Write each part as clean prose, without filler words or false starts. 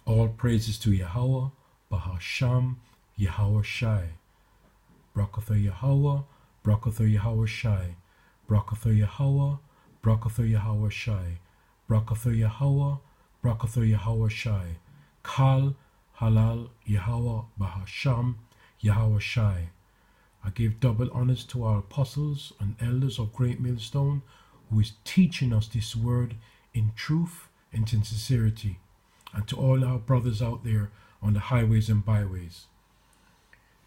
All praises to Yahweh, Bahasham, Yahweh Shai. Brakatha Yahweh, Brakatha Yahweh Shai. Brakatha Yahweh, Brakatha Yahweh Shai. Brakatha Yahweh, Brakatha Yahweh Shai. Kal, Halal, Yahweh, Bahasham, Yahweh Shai. I give double honors to our apostles and elders of Great Millstone, who is teaching us this word in truth and in sincerity, and to all our brothers out there on the highways and byways.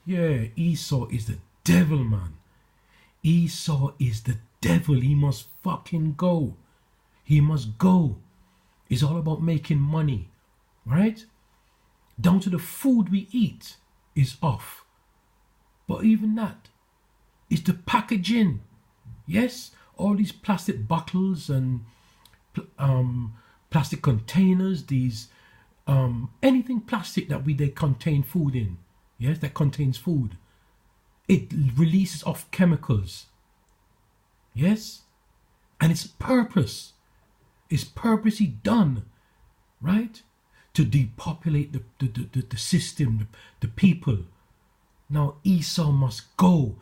Yeah, Esau is the devil, man. Esau is the devil. He must fucking go. He must go. It's all about making money, right? Down to the food we eat is off. But even that, it's the packaging. Yes, all these plastic bottles and plastic containers, these anything plastic that they contain food in. Yes, that contains food. It releases off chemicals. Yes, and it's purpose. It's purposely done, right? To depopulate the system, the people. Now Esau must go.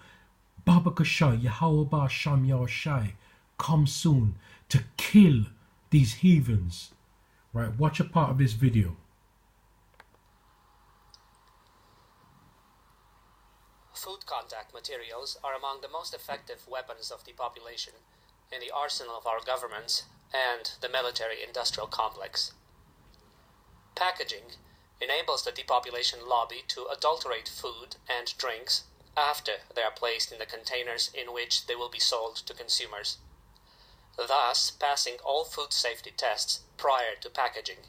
Babakashai, Yahweh Ba'asham Yahushai, come soon to kill these heathens. Right, watch a part of this video. Food contact materials are among the most effective weapons of depopulation in the arsenal of our governments and the military-industrial complex. Packaging enables the depopulation lobby to adulterate food and drinks after they are placed in the containers in which they will be sold to consumers, thus passing all food safety tests prior to packaging.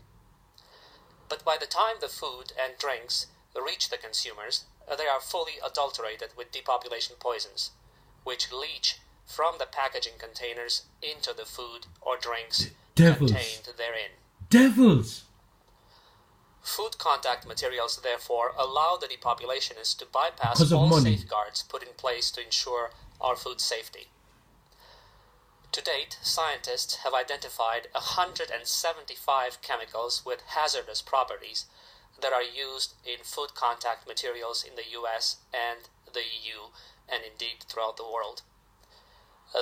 But by the time the food and drinks reach the consumers, they are fully adulterated with depopulation poisons, which leach from the packaging containers into the food or drinks contained therein. Devils! Food contact materials, therefore, allow the depopulationists to bypass all safeguards put in place to ensure our food safety. To date, scientists have identified 175 chemicals with hazardous properties that are used in food contact materials in the US and the EU, and indeed throughout the world.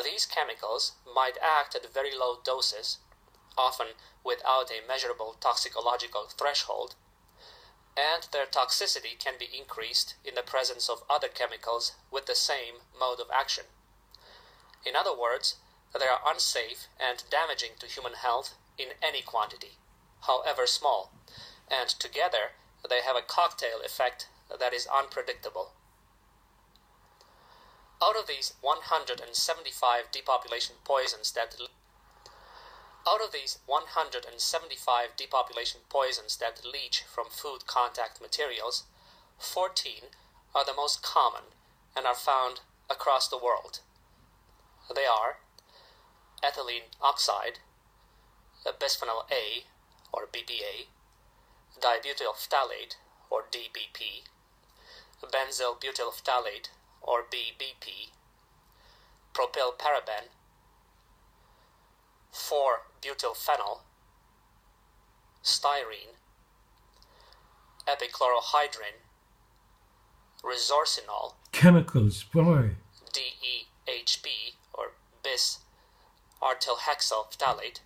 These chemicals might act at very low doses, often without a measurable toxicological threshold, and their toxicity can be increased in the presence of other chemicals with the same mode of action. In other words, they are unsafe and damaging to human health in any quantity, however small, and together they have a cocktail effect that is unpredictable. Out of these 175 depopulation poisons that leach from food contact materials, 14 are the most common and are found across the world. They are ethylene oxide, bisphenol A or BPA, dibutyl phthalate or DBP, benzyl butyl phthalate or BBP, propylparaben, 4-butylphenol, styrene, epichlorohydrin, resorcinol, chemicals, boy, DEHP or bis-artylhexyl phthalate,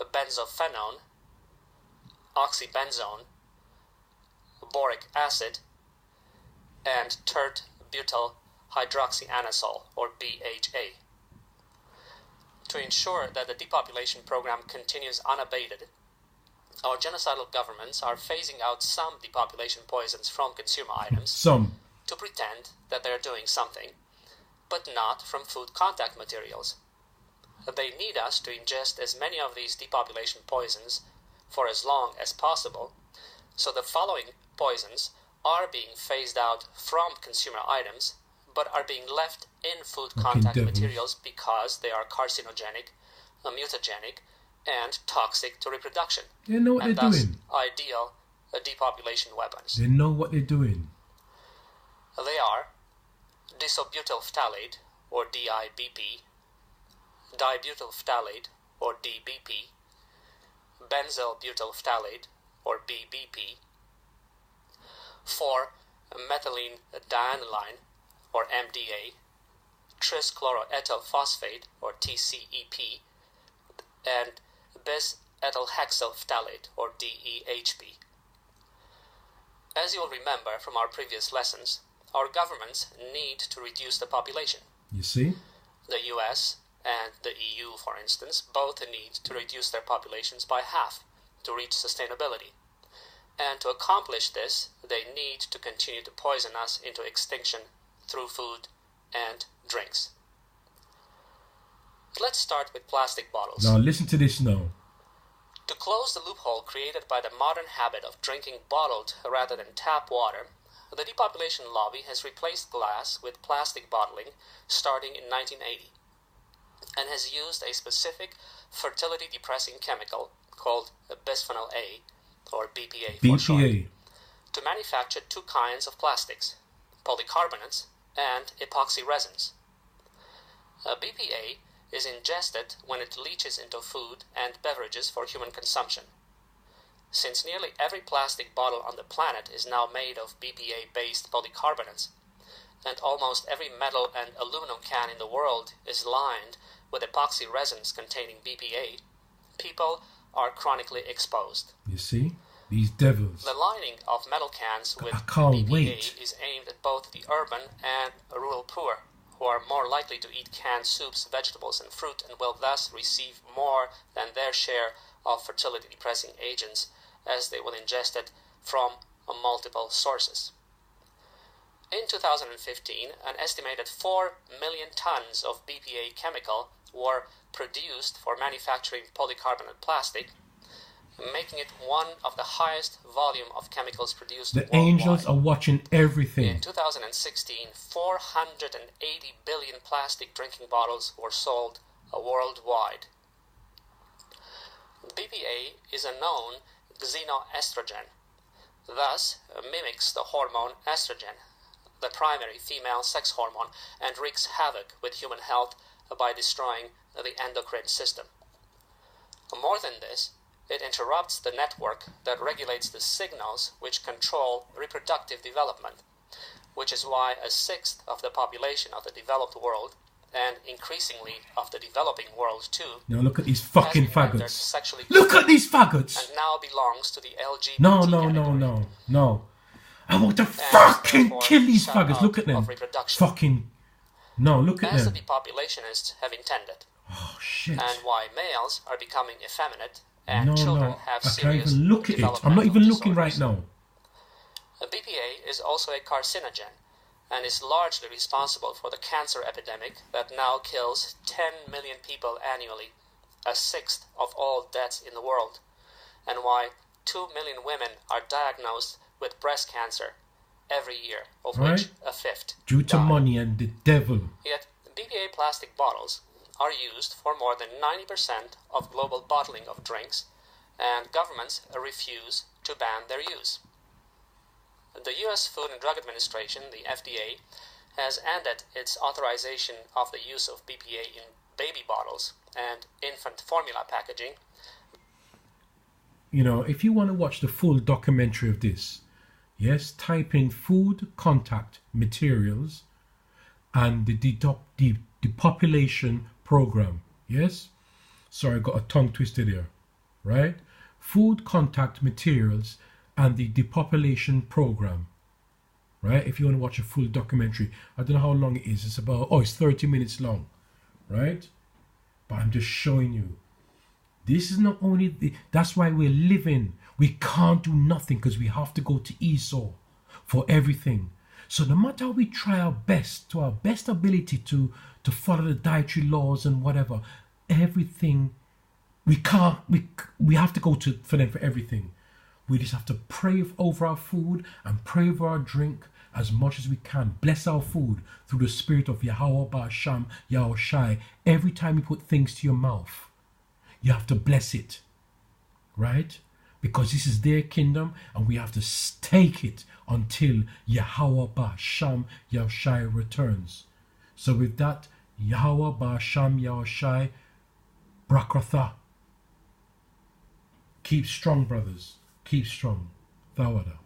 benzophenone, oxybenzone, boric acid, and tert-butyl hydroxyanisole or BHA. To ensure that the depopulation program continues unabated, our genocidal governments are phasing out some depopulation poisons from consumer items to pretend that they are doing something, but not from food contact materials. They need us to ingest as many of these depopulation poisons for as long as possible, so the following poisons are being phased out from consumer items, but are being left in food contact materials because they are carcinogenic, mutagenic, and toxic to reproduction. They know what they're doing. Ideal depopulation weapons. They know what they're doing. They are disobutyl phthalate, or DIBP, dibutyl phthalate, or DBP, benzyl butyl phthalate, or BBP, 4-methylene dianiline, or MDA, trischloroethyl phosphate, or TCEP, and bis-ethyl-hexyl phthalate, or DEHP. As you'll remember from our previous lessons, our governments need to reduce the population. You see? The US and the EU, for instance, both need to reduce their populations by half to reach sustainability. And to accomplish this, they need to continue to poison us into extinction through food and drinks. Let's start with plastic bottles. Now listen to this now. To close the loophole created by the modern habit of drinking bottled rather than tap water, the depopulation lobby has replaced glass with plastic bottling starting in 1980 and has used a specific fertility-depressing chemical called bisphenol A, or BPA for short, to manufacture two kinds of plastics, polycarbonates and epoxy resins. BPA is ingested when it leaches into food and beverages for human consumption. Since nearly every plastic bottle on the planet is now made of BPA-based polycarbonates, and almost every metal and aluminum can in the world is lined with epoxy resins containing BPA, people are chronically exposed. You see? These devils. The lining of metal cans with BPA is aimed at both the urban and rural poor, who are more likely to eat canned soups, vegetables, and fruit, and will thus receive more than their share of fertility-depressing agents, as they will ingest it from multiple sources. In 2015, an estimated 4 million tons of BPA chemical were produced for manufacturing polycarbonate plastic, making it one of the highest volume of chemicals produced The worldwide. angels are watching everything. In 2016, 480 billion plastic drinking bottles were sold worldwide. BPA is a known xenoestrogen, thus mimics the hormone estrogen, the primary female sex hormone, and wreaks havoc with human health by destroying the endocrine system. More than this, it interrupts the network that regulates the signals which control reproductive development, which is why a sixth of the population of the developed world, and increasingly of the developing world too, Now look at these fucking faggots. sexually Look at these faggots! and now belongs to the LGBT No. I want to fucking kill these faggots. Look at them. Fucking... No, look at as them. the depopulationists have intended, Oh, shit. and why males are becoming effeminate and No, children no. have I can't serious even look at it. I'm not developmental even looking right disorders. now. BPA is also a carcinogen and is largely responsible for the cancer epidemic that now kills 10 million people annually, a sixth of all deaths in the world, and why 2 million women are diagnosed with breast cancer every year, of which a fifth Due to die. money and the devil. Yet BPA plastic bottles are used for more than 90% of global bottling of drinks, and governments refuse to ban their use. The U.S. Food and Drug Administration, the FDA, has ended its authorization of the use of BPA in baby bottles and infant formula packaging. You know, if you want to watch the full documentary of this, yes, type in food contact materials and the Depopulation Program. Yes? Sorry, I got a tongue twisted here. Right? Food contact materials and the Depopulation Program. Right? If you want to watch a full documentary. I don't know how long it is. It's about, it's 30 minutes long. Right? But I'm just showing you. This is not only that's why we're living. We can't do nothing because we have to go to Esau for everything. So no matter how we try our best, to our best ability to follow the dietary laws and whatever, everything we can't. We have to go for them for everything. We just have to pray over our food and pray over our drink as much as we can. Bless our food through the spirit of Yahweh Ba'asham, Yahweh Shai. Every time you put things to your mouth, you have to bless it, right? Because this is their kingdom and we have to take it until Yahweh Ba'asham, Yahweh Shai returns. So with that, Yahweh Ba'asham, Yahweh Shai, Brakratha. Keep strong, brothers. Keep strong. Thawada.